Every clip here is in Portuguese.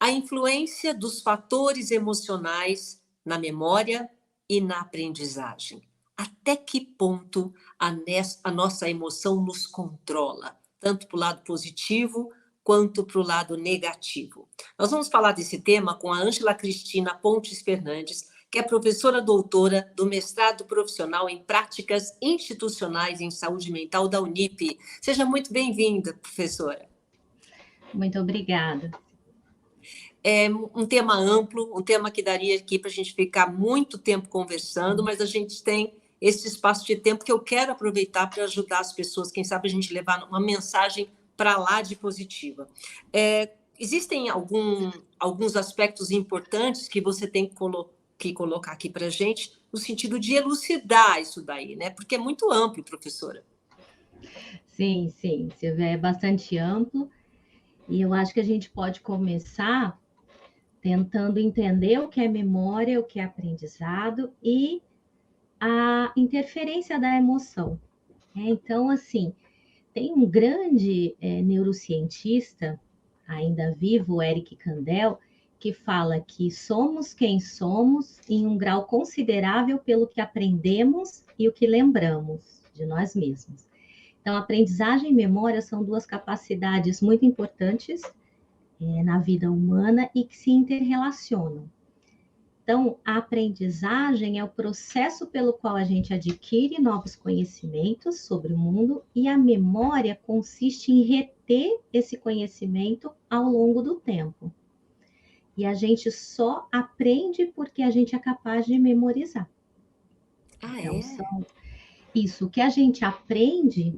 a influência dos fatores emocionais na memória e na aprendizagem. Até que ponto a nossa emoção nos controla, tanto para o lado positivo quanto para o lado negativo? Nós vamos falar desse tema com a Ângela Cristina Pontes Fernandes, que é professora doutora do mestrado profissional em práticas institucionais em saúde mental da Unip. Seja muito bem-vinda, professora. Muito obrigada. É um tema amplo, um tema que daria aqui para a gente ficar muito tempo conversando, mas a gente tem esse espaço de tempo que eu quero aproveitar para ajudar as pessoas, quem sabe a gente levar uma mensagem para lá de positiva. Existem alguns aspectos importantes que você tem que colocar aqui para a gente, no sentido de elucidar isso daí, né? Porque é muito amplo, professora. Sim, Silvia, é bastante amplo, e eu acho que a gente pode começar tentando entender o que é memória, o que é aprendizado e a interferência da emoção. Então, assim, tem um grande neurocientista, ainda vivo, Eric Kandel, que fala que somos quem somos em um grau considerável pelo que aprendemos e o que lembramos de nós mesmos. Então, aprendizagem e memória são duas capacidades muito importantes na vida humana e que se interrelacionam. Então, a aprendizagem é o processo pelo qual a gente adquire novos conhecimentos sobre o mundo, e a memória consiste em reter esse conhecimento ao longo do tempo. E a gente só aprende porque a gente é capaz de memorizar. Então, isso que a gente aprende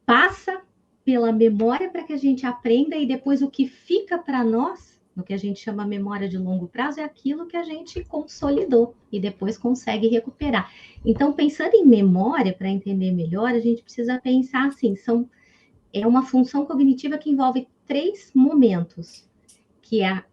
passa pela memória para que a gente aprenda, e depois o que fica para nós, no que a gente chama memória de longo prazo, é aquilo que a gente consolidou e depois consegue recuperar. Então, pensando em memória, para entender melhor, a gente precisa pensar assim, é uma função cognitiva que envolve 3 momentos, que é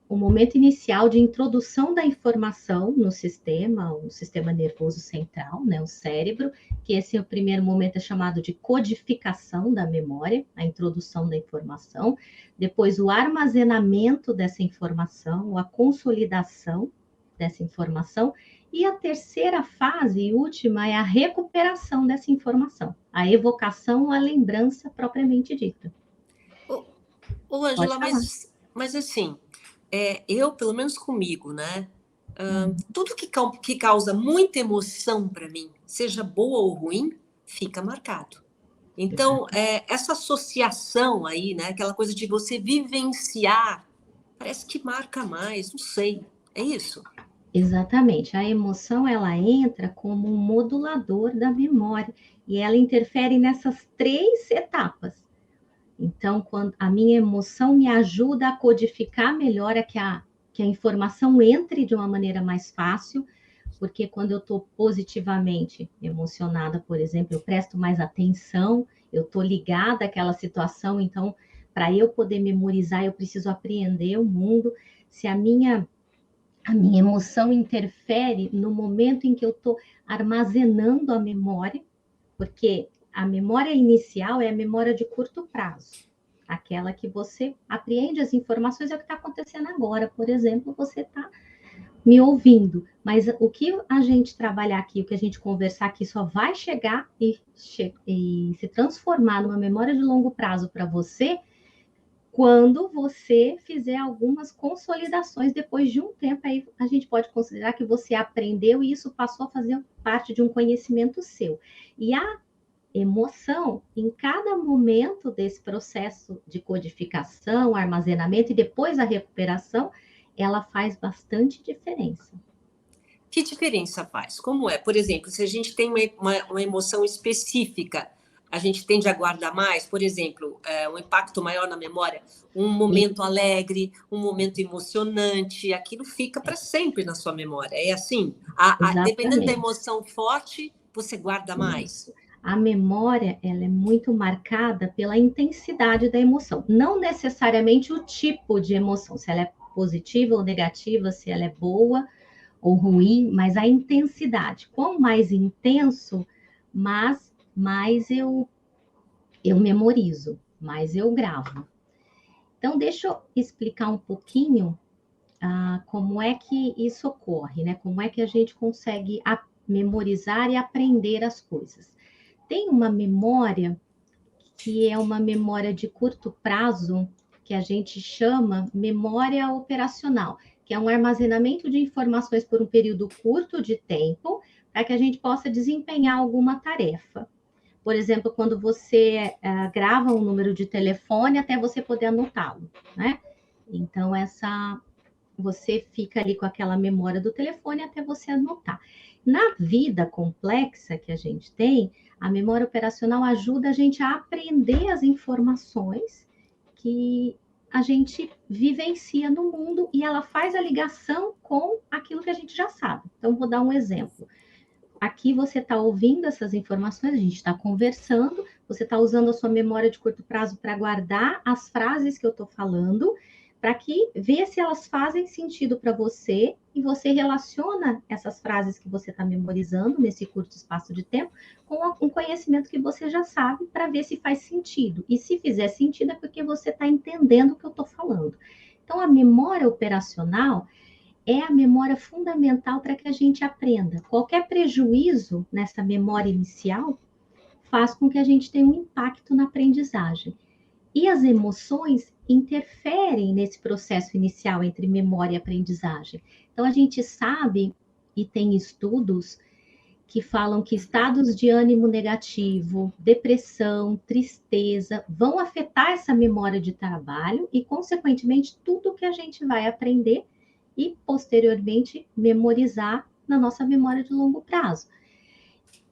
o momento inicial de introdução da informação no sistema, o sistema nervoso central, né, o cérebro, que esse é o primeiro momento, é chamado de codificação da memória, a introdução da informação, depois o armazenamento dessa informação, a consolidação dessa informação, e a terceira fase e última é a recuperação dessa informação, a evocação, a lembrança propriamente dita. Ô Ângela, mas assim, eu, pelo menos comigo, né? Tudo que causa muita emoção para mim, seja boa ou ruim, fica marcado. Então, essa associação aí, né? Aquela coisa de você vivenciar, parece que marca mais, não sei. É isso? Exatamente. A emoção, ela entra como um modulador da memória e ela interfere nessas 3 etapas. Então, quando a minha emoção me ajuda a codificar melhor, que a informação entre de uma maneira mais fácil, porque quando eu estou positivamente emocionada, por exemplo, eu presto mais atenção, eu estou ligada àquela situação, então, para eu poder memorizar, eu preciso apreender o mundo. Se a minha emoção interfere no momento em que eu estou armazenando a memória, porque a memória inicial é a memória de curto prazo, aquela que você apreende as informações, é o que está acontecendo agora. Por exemplo, você está me ouvindo, mas o que a gente trabalhar aqui, o que a gente conversar aqui, só vai chegar e se transformar numa memória de longo prazo para você quando você fizer algumas consolidações depois de um tempo. Aí a gente pode considerar que você aprendeu e isso passou a fazer parte de um conhecimento seu. E a emoção, em cada momento desse processo de codificação, armazenamento e depois a recuperação, ela faz bastante diferença. Que diferença faz? Como é? Por exemplo, se a gente tem uma emoção específica, a gente tende a guardar mais, por exemplo, um impacto maior na memória, um momento alegre, um momento emocionante, aquilo fica para sempre na sua memória. É assim? Dependendo da emoção forte, você guarda mais. A memória, ela é muito marcada pela intensidade da emoção, não necessariamente o tipo de emoção, se ela é positiva ou negativa, se ela é boa ou ruim, mas a intensidade. Quanto mais intenso, mais eu memorizo, mais eu gravo. Então, deixa eu explicar um pouquinho como é que isso ocorre, né? Como é que a gente consegue memorizar e aprender as coisas. Tem uma memória que é uma memória de curto prazo, que a gente chama memória operacional, que é um armazenamento de informações por um período curto de tempo, para que a gente possa desempenhar alguma tarefa. Por exemplo, quando você grava um número de telefone até você poder anotá-lo, né? Então, você fica ali com aquela memória do telefone até você anotar. Na vida complexa que a gente tem, a memória operacional ajuda a gente a aprender as informações que a gente vivencia no mundo e ela faz a ligação com aquilo que a gente já sabe. Então, vou dar um exemplo. Aqui você está ouvindo essas informações, a gente está conversando, você está usando a sua memória de curto prazo para guardar as frases que eu estou falando, para que ver se elas fazem sentido para você e você relaciona essas frases que você está memorizando nesse curto espaço de tempo com um conhecimento que você já sabe para ver se faz sentido. E se fizer sentido é porque você está entendendo o que eu estou falando. Então, a memória operacional é a memória fundamental para que a gente aprenda. Qualquer prejuízo nessa memória inicial faz com que a gente tenha um impacto na aprendizagem. E as emoções interferem nesse processo inicial entre memória e aprendizagem. Então, a gente sabe, e tem estudos que falam que estados de ânimo negativo, depressão, tristeza, vão afetar essa memória de trabalho e, consequentemente, tudo que a gente vai aprender e, posteriormente, memorizar na nossa memória de longo prazo.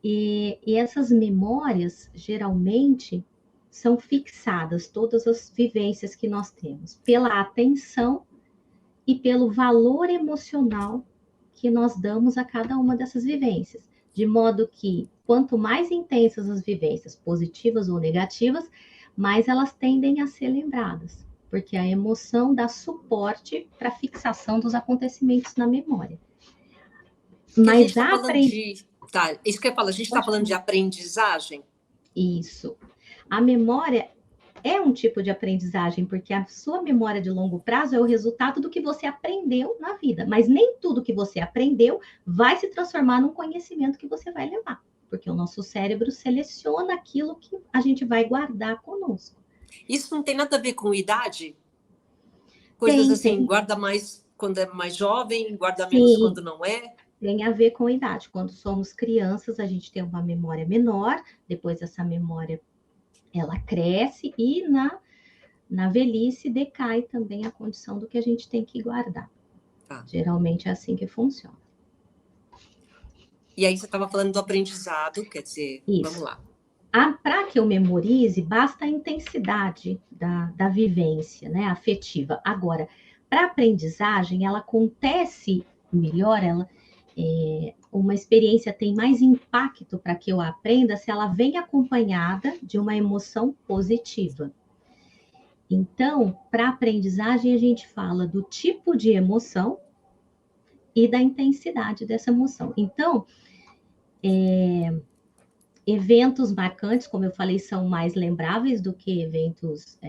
E essas memórias, geralmente, são fixadas, todas as vivências que nós temos, pela atenção e pelo valor emocional que nós damos a cada uma dessas vivências. De modo que, quanto mais intensas as vivências, positivas ou negativas, mais elas tendem a ser lembradas, porque a emoção dá suporte para a fixação dos acontecimentos na memória. Mas a gente está falando de... Tá, isso que eu falo, a gente está falando de aprendizagem? Isso. A memória é um tipo de aprendizagem, porque a sua memória de longo prazo é o resultado do que você aprendeu na vida, mas nem tudo que você aprendeu vai se transformar num conhecimento que você vai levar, porque o nosso cérebro seleciona aquilo que a gente vai guardar conosco. Isso não tem nada a ver com idade? Coisas assim, guarda mais quando é mais jovem, guarda menos quando não é? Tem a ver com idade. Quando somos crianças, a gente tem uma memória menor, depois essa memória ela cresce e na velhice decai também a condição do que a gente tem que guardar. Geralmente é assim que funciona. E aí você estava falando do aprendizado, quer dizer, isso. Vamos lá. Para que eu memorize, basta a intensidade da vivência, né, afetiva. Agora, para a aprendizagem, ela acontece melhor, uma experiência tem mais impacto para que eu aprenda se ela vem acompanhada de uma emoção positiva. Então, para a aprendizagem, a gente fala do tipo de emoção e da intensidade dessa emoção. Então, eventos marcantes, como eu falei, são mais lembráveis do que eventos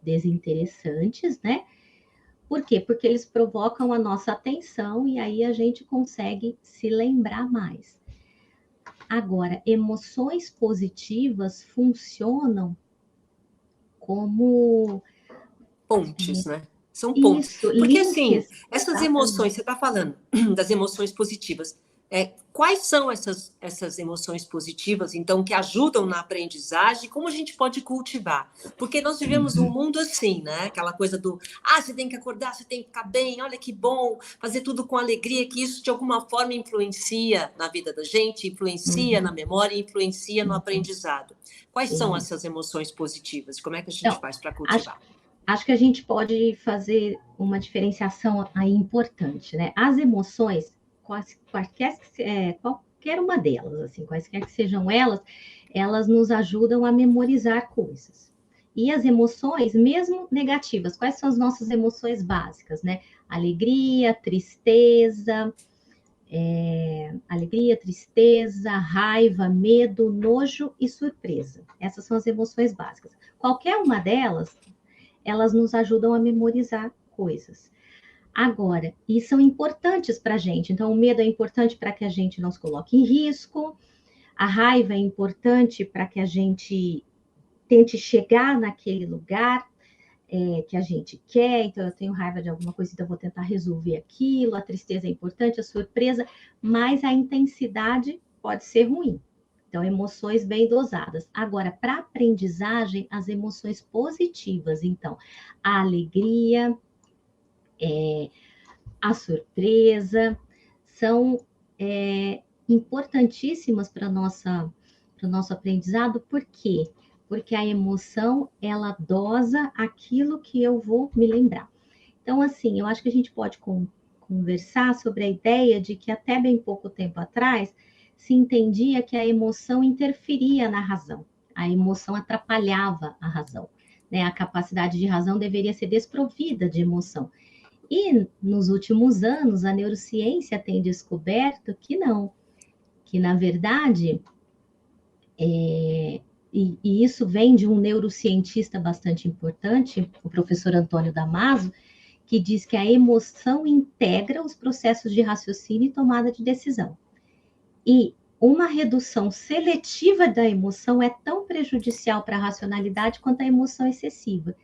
desinteressantes, né? Por quê? Porque eles provocam a nossa atenção e aí a gente consegue se lembrar mais. Agora, emoções positivas funcionam como pontes, né? São pontos. Isso, porque links, assim, essas emoções, você está falando das emoções positivas. Quais são essas emoções positivas, então, que ajudam na aprendizagem? Como a gente pode cultivar? Porque nós vivemos um mundo assim, né? Aquela coisa do, você tem que acordar, você tem que ficar bem, olha que bom, fazer tudo com alegria, que isso de alguma forma influencia na vida da gente, influencia na memória, influencia no aprendizado. Quais são essas emoções positivas? Como é que a gente faz para cultivar? Acho que a gente pode fazer uma diferenciação aí importante, né? As emoções, qualquer uma delas, assim, quaisquer que sejam elas nos ajudam a memorizar coisas. E as emoções, mesmo negativas, quais são as nossas emoções básicas, né? Alegria, tristeza, raiva, medo, nojo e surpresa. Essas são as emoções básicas. Qualquer uma delas, elas nos ajudam a memorizar coisas. Agora, e são importantes para a gente. Então, o medo é importante para que a gente não se coloque em risco, a raiva é importante para que a gente tente chegar naquele lugar que a gente quer. Então, eu tenho raiva de alguma coisa, então eu vou tentar resolver aquilo. A tristeza é importante, a surpresa, mas a intensidade pode ser ruim. Então, emoções bem dosadas. Agora, para aprendizagem, as emoções positivas, então, a alegria, a surpresa, são importantíssimas para o nosso aprendizado. Por quê? Porque a emoção, ela dosa aquilo que eu vou me lembrar. Então, assim, eu acho que a gente pode conversar sobre a ideia de que até bem pouco tempo atrás se entendia que a emoção interferia na razão. A emoção atrapalhava a razão, né? A capacidade de razão deveria ser desprovida de emoção. E nos últimos anos, a neurociência tem descoberto que não, que na verdade, e isso vem de um neurocientista bastante importante, o professor Antônio Damasio, que diz que a emoção integra os processos de raciocínio e tomada de decisão. E uma redução seletiva da emoção é tão prejudicial para a racionalidade quanto a emoção excessiva.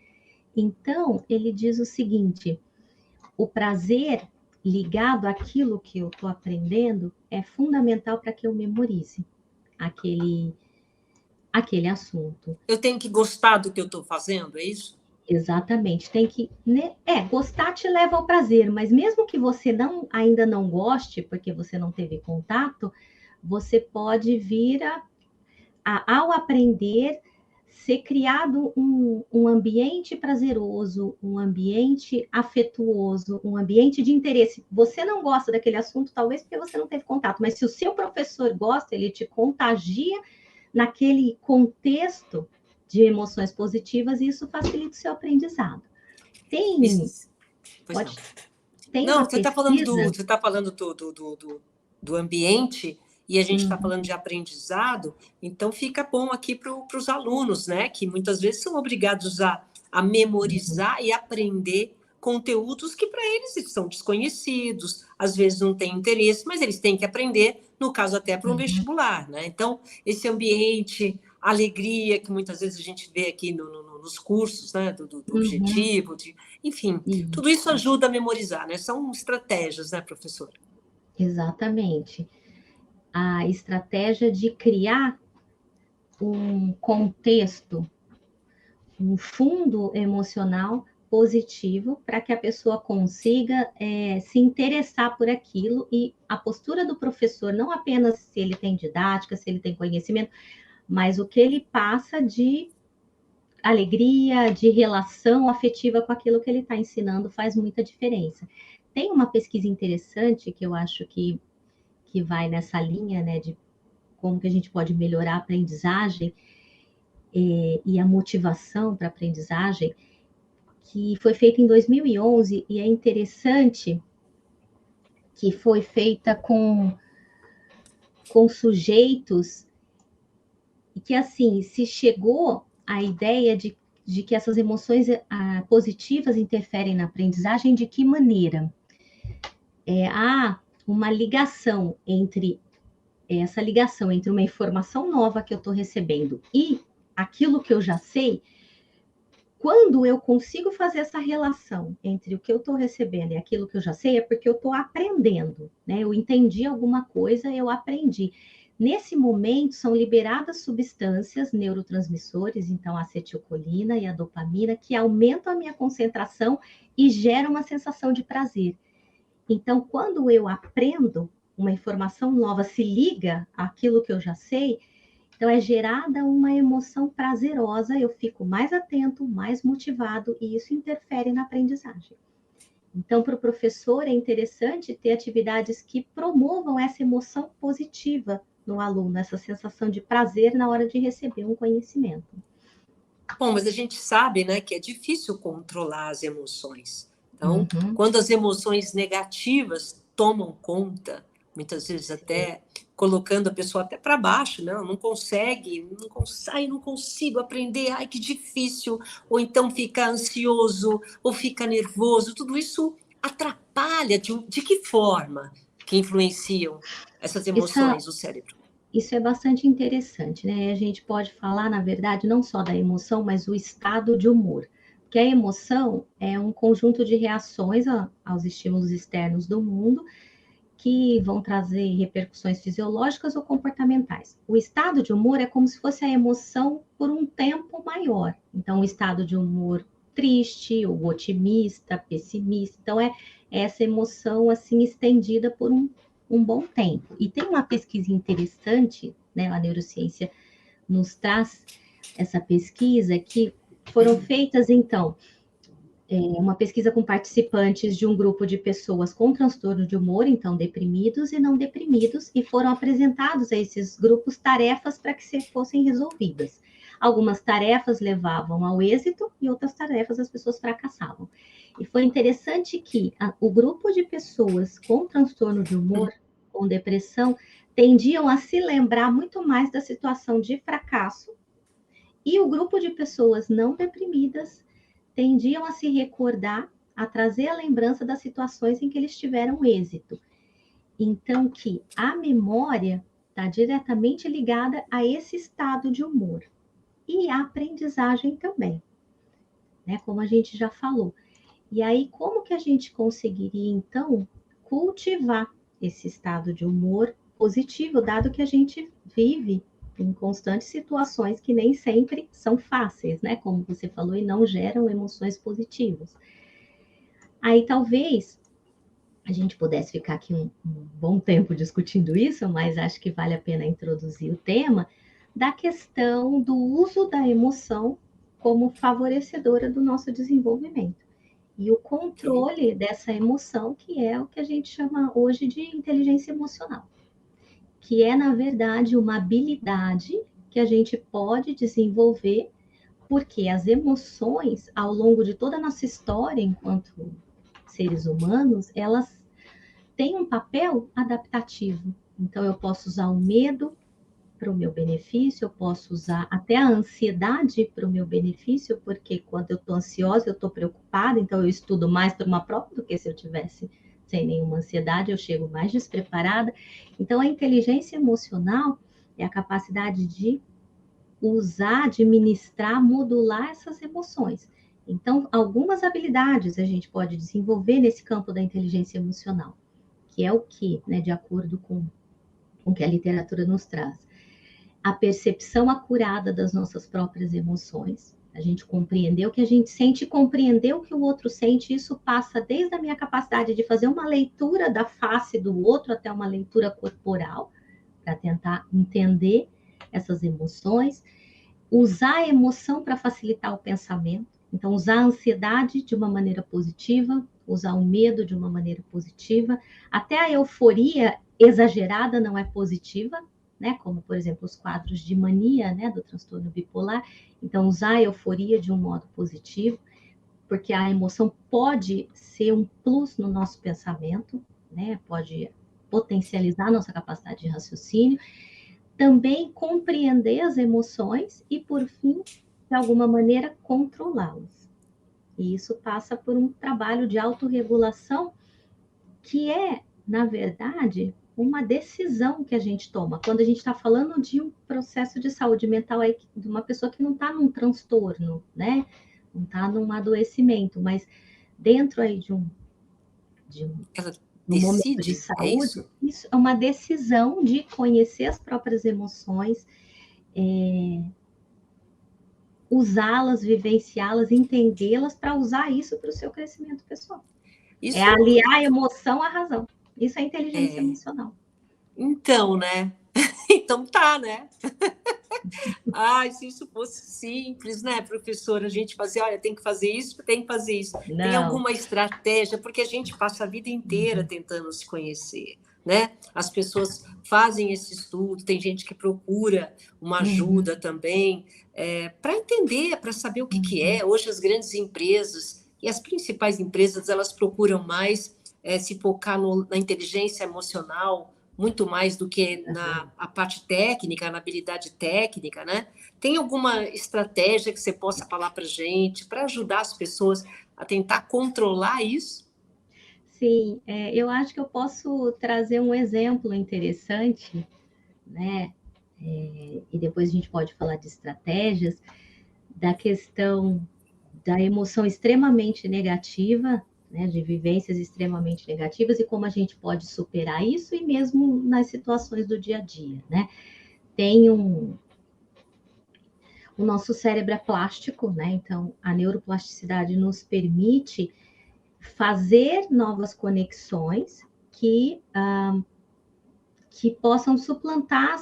Então, ele diz o seguinte: o prazer ligado àquilo que eu estou aprendendo é fundamental para que eu memorize aquele assunto. Eu tenho que gostar do que eu estou fazendo, é isso? Exatamente, tem que, né? Gostar te leva ao prazer, mas mesmo que você ainda não goste, porque você não teve contato, você pode vir ao aprender, ser criado um ambiente prazeroso, um ambiente afetuoso, um ambiente de interesse. Você não gosta daquele assunto, talvez porque você não teve contato, mas se o seu professor gosta, ele te contagia naquele contexto de emoções positivas, e isso facilita o seu aprendizado. Tem não, uma você está pesquisa... falando do ambiente, e a gente está falando de aprendizado, então fica bom aqui para os alunos, né? Que muitas vezes são obrigados a memorizar e aprender conteúdos que para eles são desconhecidos, às vezes não têm interesse, mas eles têm que aprender, no caso até para um vestibular, né? Então, esse ambiente, alegria, que muitas vezes a gente vê aqui nos cursos, né? Do objetivo, enfim, tudo isso ajuda a memorizar, né? São estratégias, né, professora? Exatamente. A estratégia de criar um contexto, um fundo emocional positivo para que a pessoa consiga se interessar por aquilo, e a postura do professor, não apenas se ele tem didática, se ele tem conhecimento, mas o que ele passa de alegria, de relação afetiva com aquilo que ele está ensinando faz muita diferença. Tem uma pesquisa interessante que eu acho que vai nessa linha, né, de como que a gente pode melhorar a aprendizagem e a motivação para a aprendizagem, que foi feita em 2011, e é interessante que foi feita com sujeitos, e que, assim, se chegou à ideia de que essas emoções positivas interferem na aprendizagem. De que maneira? Há uma ligação entre uma informação nova que eu estou recebendo e aquilo que eu já sei. Quando eu consigo fazer essa relação entre o que eu estou recebendo e aquilo que eu já sei, é porque eu estou aprendendo, né? Eu entendi alguma coisa, eu aprendi. Nesse momento, são liberadas substâncias, neurotransmissores, então a acetilcolina e a dopamina, que aumentam a minha concentração e geram uma sensação de prazer. Então, quando eu aprendo, uma informação nova se liga àquilo que eu já sei, então é gerada uma emoção prazerosa, eu fico mais atento, mais motivado, e isso interfere na aprendizagem. Então, para o professor, é interessante ter atividades que promovam essa emoção positiva no aluno, essa sensação de prazer na hora de receber um conhecimento. Bom, mas a gente sabe, né, que é difícil controlar as emoções. Então, quando as emoções negativas tomam conta, muitas vezes até colocando a pessoa até para baixo, não consegue, não consigo aprender, ai que difícil, ou então fica ansioso, ou fica nervoso, tudo isso atrapalha, de que forma que influenciam essas emoções o cérebro? Isso é bastante interessante, né? A gente pode falar, na verdade, não só da emoção, mas o estado de humor. Porque a emoção é um conjunto de reações aos estímulos externos do mundo que vão trazer repercussões fisiológicas ou comportamentais. O estado de humor é como se fosse a emoção por um tempo maior. Então, o estado de humor triste, ou otimista, pessimista. Então, é essa emoção assim estendida por um bom tempo. E tem uma pesquisa interessante, né? A neurociência nos traz essa pesquisa que foram feitas, então, uma pesquisa com participantes de um grupo de pessoas com transtorno de humor, então deprimidos e não deprimidos, e foram apresentados a esses grupos tarefas para que fossem resolvidas. Algumas tarefas levavam ao êxito e outras tarefas as pessoas fracassavam. E foi interessante que o grupo de pessoas com transtorno de humor, com depressão, tendiam a se lembrar muito mais da situação de fracasso, e o grupo de pessoas não deprimidas tendiam a se recordar, a trazer a lembrança das situações em que eles tiveram êxito. Então, que a memória está diretamente ligada a esse estado de humor. E a aprendizagem também, né? Como a gente já falou. E aí, como que a gente conseguiria, então, cultivar esse estado de humor positivo, dado que a gente vive em constantes situações que nem sempre são fáceis, né? Como você falou, e não geram emoções positivas. Aí talvez a gente pudesse ficar aqui um bom tempo discutindo isso, mas acho que vale a pena introduzir o tema da questão do uso da emoção como favorecedora do nosso desenvolvimento. E o controle dessa emoção, que é o que a gente chama hoje de inteligência emocional, que é, na verdade, uma habilidade que a gente pode desenvolver, porque as emoções, ao longo de toda a nossa história enquanto seres humanos, elas têm um papel adaptativo. Então, eu posso usar o medo para o meu benefício, eu posso usar até a ansiedade para o meu benefício, porque quando eu estou ansiosa, eu estou preocupada, então eu estudo mais para uma prova do que se eu tivesse sem nenhuma ansiedade, eu chego mais despreparada. Então, a inteligência emocional é a capacidade de usar, administrar, modular essas emoções. Então, algumas habilidades a gente pode desenvolver nesse campo da inteligência emocional, que é o que, né, de acordo com o que a literatura nos traz. A percepção acurada das nossas próprias emoções, a gente compreender o que a gente sente, compreender o que o outro sente, isso passa desde a minha capacidade de fazer uma leitura da face do outro até uma leitura corporal, para tentar entender essas emoções, usar a emoção para facilitar o pensamento, então usar a ansiedade de uma maneira positiva, usar o medo de uma maneira positiva, até a euforia exagerada não é positiva, né? Como, por exemplo, os quadros de mania, né, do transtorno bipolar. Então, usar a euforia de um modo positivo, porque a emoção pode ser um plus no nosso pensamento, né? Pode potencializar a nossa capacidade de raciocínio. Também compreender as emoções e, por fim, de alguma maneira, controlá-las. E isso passa por um trabalho de autorregulação que é, na verdade, uma decisão que a gente toma. Quando a gente está falando de um processo de saúde mental, aí, de uma pessoa que não está num transtorno, né? Não está num adoecimento, mas dentro aí de um momento de saúde, isso é uma decisão de conhecer as próprias emoções, usá-las, vivenciá-las, entendê-las, para usar isso para o seu crescimento pessoal. Isso... É aliar a emoção à razão. Isso é inteligência emocional. Então, né? Então tá, né? Ai, se isso fosse simples, né, professora? A gente fazia, olha, tem que fazer isso, tem que fazer isso. Não. Tem alguma estratégia, porque a gente passa a vida inteira tentando se conhecer, né? As pessoas fazem esse estudo, tem gente que procura uma ajuda também, para entender, para saber o que é. Hoje as grandes empresas e as principais empresas, elas procuram mais se focar na inteligência emocional muito mais do que na a parte técnica, na habilidade técnica, né? Tem alguma estratégia que você possa falar para gente, para ajudar as pessoas a tentar controlar isso? Sim, eu acho que eu posso trazer um exemplo interessante, né? E depois a gente pode falar de estratégias, da questão da emoção extremamente negativa, né, de vivências extremamente negativas e como a gente pode superar isso e mesmo nas situações do dia a dia, né? Tem o nosso cérebro é plástico, né? Então a neuroplasticidade nos permite fazer novas conexões que possam suplantar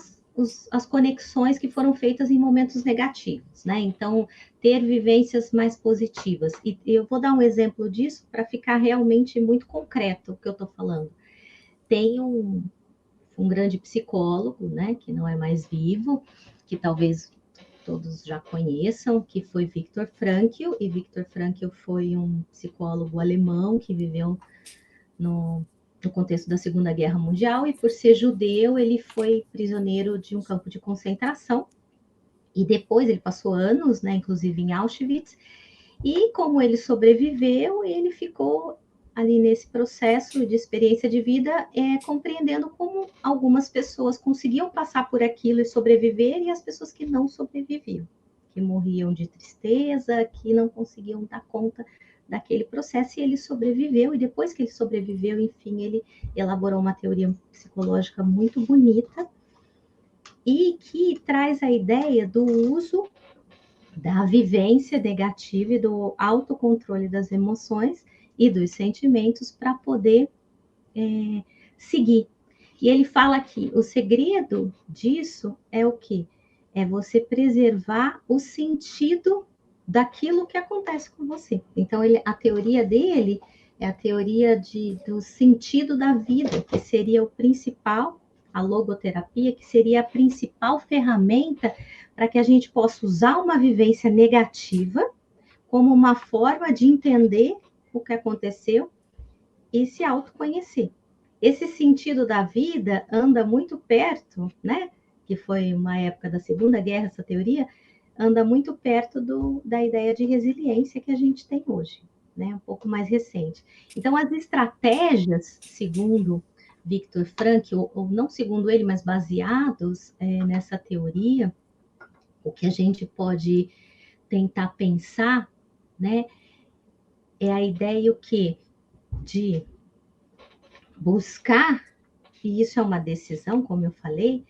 as conexões que foram feitas em momentos negativos, né? Então, ter vivências mais positivas. E eu vou dar um exemplo disso para ficar realmente muito concreto o que eu estou falando. Tem um grande psicólogo, né, que não é mais vivo, que talvez todos já conheçam, que foi Viktor Frankl, e Viktor Frankl foi um psicólogo alemão que viveu no contexto da Segunda Guerra Mundial, e por ser judeu, ele foi prisioneiro de um campo de concentração, e depois ele passou anos, né, inclusive em Auschwitz, e como ele sobreviveu, ele ficou ali nesse processo de experiência de vida, compreendendo como algumas pessoas conseguiam passar por aquilo e sobreviver, e as pessoas que não sobreviviam, que morriam de tristeza, que não conseguiam dar conta daquele processo, e ele sobreviveu, e depois que ele sobreviveu, enfim, ele elaborou uma teoria psicológica muito bonita, e que traz a ideia do uso da vivência negativa e do autocontrole das emoções e dos sentimentos para poder seguir. E ele fala que o segredo disso é o quê? É você preservar o sentido daquilo que acontece com você. Então, a teoria dele é a teoria do sentido da vida, que seria o principal, a logoterapia, que seria a principal ferramenta para que a gente possa usar uma vivência negativa como uma forma de entender o que aconteceu e se autoconhecer. Esse sentido da vida anda muito perto, né? Que foi uma época da Segunda Guerra, essa teoria, anda muito perto da ideia de resiliência que a gente tem hoje, né? Um pouco mais recente. Então, as estratégias, segundo Viktor Frankl, ou não segundo ele, mas baseados nessa teoria, o que a gente pode tentar pensar, né? É a ideia o quê? De buscar, e isso é uma decisão, como eu falei,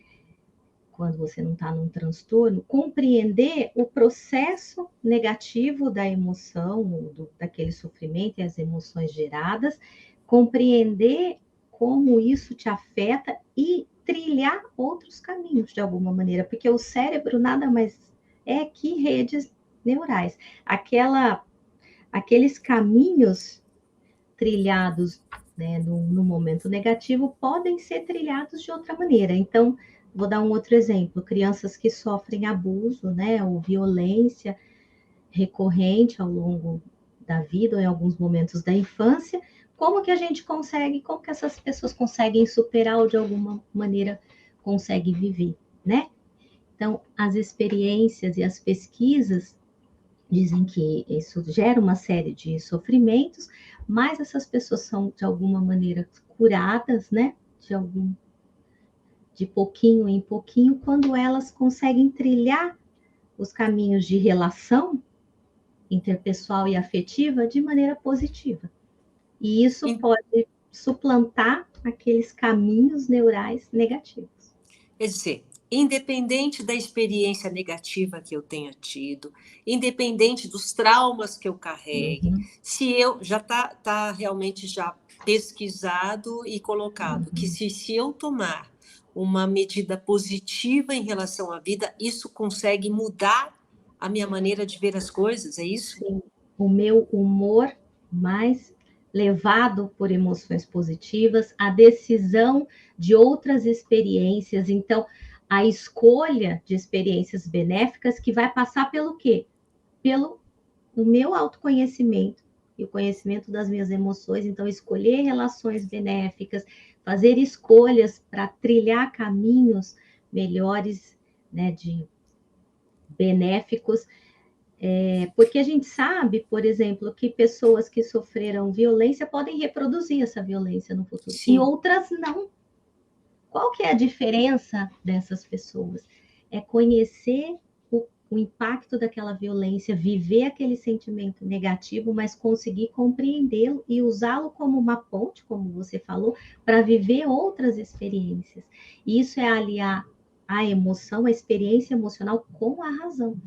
quando você não está num transtorno, compreender o processo negativo da emoção, daquele sofrimento e as emoções geradas, compreender como isso te afeta e trilhar outros caminhos de alguma maneira, porque o cérebro nada mais é que redes neurais. Aqueles caminhos trilhados, né, no momento negativo podem ser trilhados de outra maneira. Então, vou dar um outro exemplo: crianças que sofrem abuso, né, ou violência recorrente ao longo da vida ou em alguns momentos da infância, como que essas pessoas conseguem superar ou de alguma maneira conseguem viver, né? Então, as experiências e as pesquisas dizem que isso gera uma série de sofrimentos, mas essas pessoas são de alguma maneira curadas, né? De pouquinho em pouquinho, quando elas conseguem trilhar os caminhos de relação interpessoal e afetiva de maneira positiva. E isso pode suplantar aqueles caminhos neurais negativos. Quer dizer, independente da experiência negativa que eu tenha tido, independente dos traumas que eu carregue, se eu já tá realmente já pesquisado e colocado que se eu tomar uma medida positiva em relação à vida, isso consegue mudar a minha maneira de ver as coisas, é isso? Sim, o meu humor mais levado por emoções positivas, a decisão de outras experiências. Então, a escolha de experiências benéficas que vai passar pelo quê? Pelo o meu autoconhecimento, e o conhecimento das minhas emoções. Então, escolher relações benéficas, fazer escolhas para trilhar caminhos melhores, né, de benéficos, porque a gente sabe, por exemplo, que pessoas que sofreram violência podem reproduzir essa violência no futuro, e Sim. outras não. Qual que é a diferença dessas pessoas? É conhecer o impacto daquela violência, viver aquele sentimento negativo, mas conseguir compreendê-lo e usá-lo como uma ponte, como você falou, para viver outras experiências. E isso é aliar a emoção, a experiência emocional com a razão.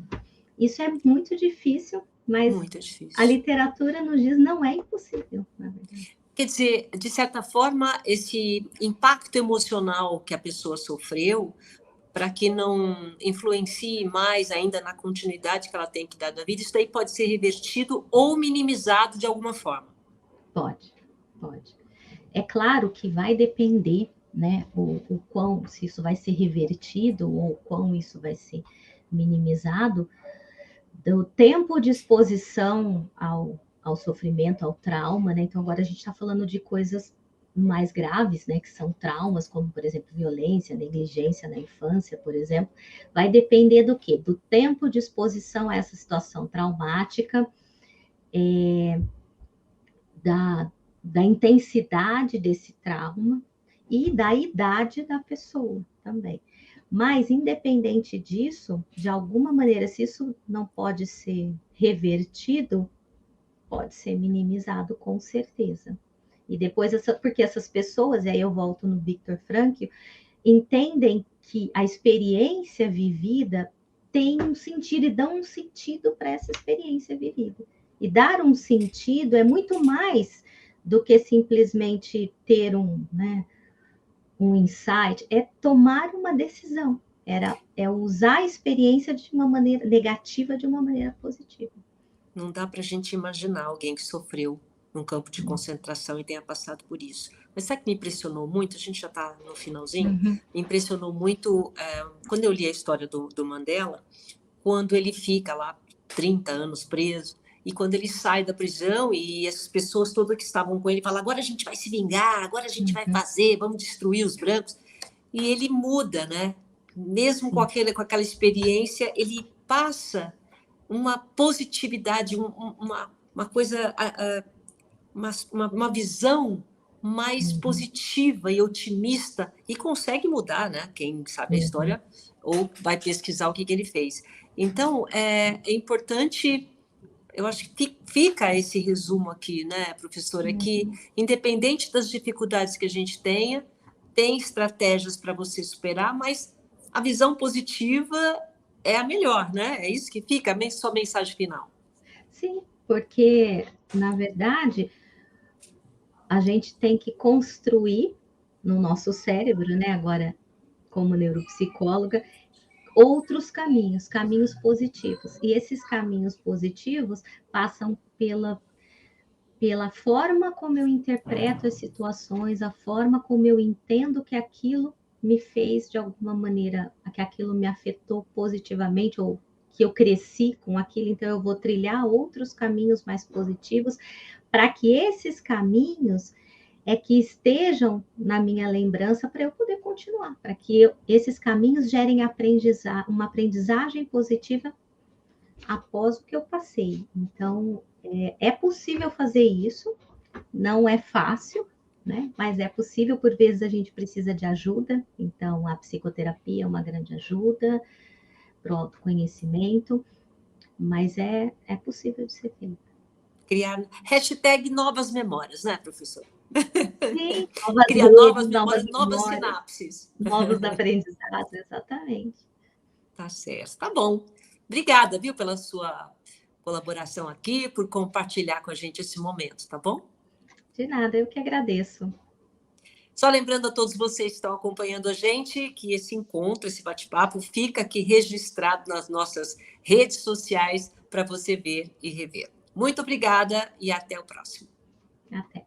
Isso é muito difícil, mas Muito a difícil. literatura nos diz não é impossível, na verdade. Quer dizer, de certa forma, esse impacto emocional que a pessoa sofreu, para que não influencie mais ainda na continuidade que ela tem que dar da vida, isso daí pode ser revertido ou minimizado de alguma forma. Pode. É claro que vai depender, né, o quão, se isso vai ser revertido ou quão isso vai ser minimizado, do tempo de exposição ao sofrimento, ao trauma, né? Então, agora a gente está falando de coisas mais graves, né, que são traumas, como, por exemplo, violência, negligência na infância, por exemplo, vai depender do quê? Do tempo de exposição a essa situação traumática, da intensidade desse trauma e da idade da pessoa também. Mas, independente disso, de alguma maneira, se isso não pode ser revertido, pode ser minimizado com certeza. E depois, porque essas pessoas, e aí eu volto no Viktor Frankl, entendem que a experiência vivida tem um sentido e dão um sentido para essa experiência vivida. E dar um sentido é muito mais do que simplesmente ter um insight, é tomar uma decisão, é usar a experiência de uma maneira negativa de uma maneira positiva. Não dá para a gente imaginar alguém que sofreu num campo de concentração e tenha passado por isso. Mas sabe que me impressionou muito? A gente já está no finalzinho. Me impressionou muito quando eu li a história do Mandela, quando ele fica lá 30 anos preso, e quando ele sai da prisão e as pessoas todas que estavam com ele falam, agora a gente vai se vingar, agora a gente vai fazer, vamos destruir os brancos. E ele muda, né? Mesmo com aquela experiência, ele passa uma positividade, uma coisa, uma visão mais positiva e otimista, e consegue mudar, né? Quem sabe a história ou vai pesquisar o que ele fez. Então, é importante, eu acho que fica esse resumo aqui, né, professora, que independente das dificuldades que a gente tenha, tem estratégias para você superar, mas a visão positiva é a melhor, né? É isso que fica, a sua mensagem final. Sim, porque, na verdade, a gente tem que construir no nosso cérebro, né, agora como neuropsicóloga, outros caminhos positivos. E esses caminhos positivos passam pela forma como eu interpreto as situações, a forma como eu entendo que aquilo me fez de alguma maneira, que aquilo me afetou positivamente, ou que eu cresci com aquilo, então eu vou trilhar outros caminhos mais positivos, para que esses caminhos que estejam na minha lembrança para eu poder continuar, para que esses caminhos gerem uma aprendizagem positiva após o que eu passei. Então, é possível fazer isso, não é fácil, né? Mas é possível, por vezes a gente precisa de ajuda, então a psicoterapia é uma grande ajuda para o autoconhecimento, mas é possível de ser feito. Criar novas memórias, né, professor? Sim, criar novas memórias, novas sinapses. Novos aprendizados, exatamente. Tá certo, tá bom. Obrigada, viu, pela sua colaboração aqui, por compartilhar com a gente esse momento, tá bom? De nada, eu que agradeço. Só lembrando a todos vocês que estão acompanhando a gente que esse encontro, esse bate-papo, fica aqui registrado nas nossas redes sociais para você ver e rever. Muito obrigada e até o próximo. Até.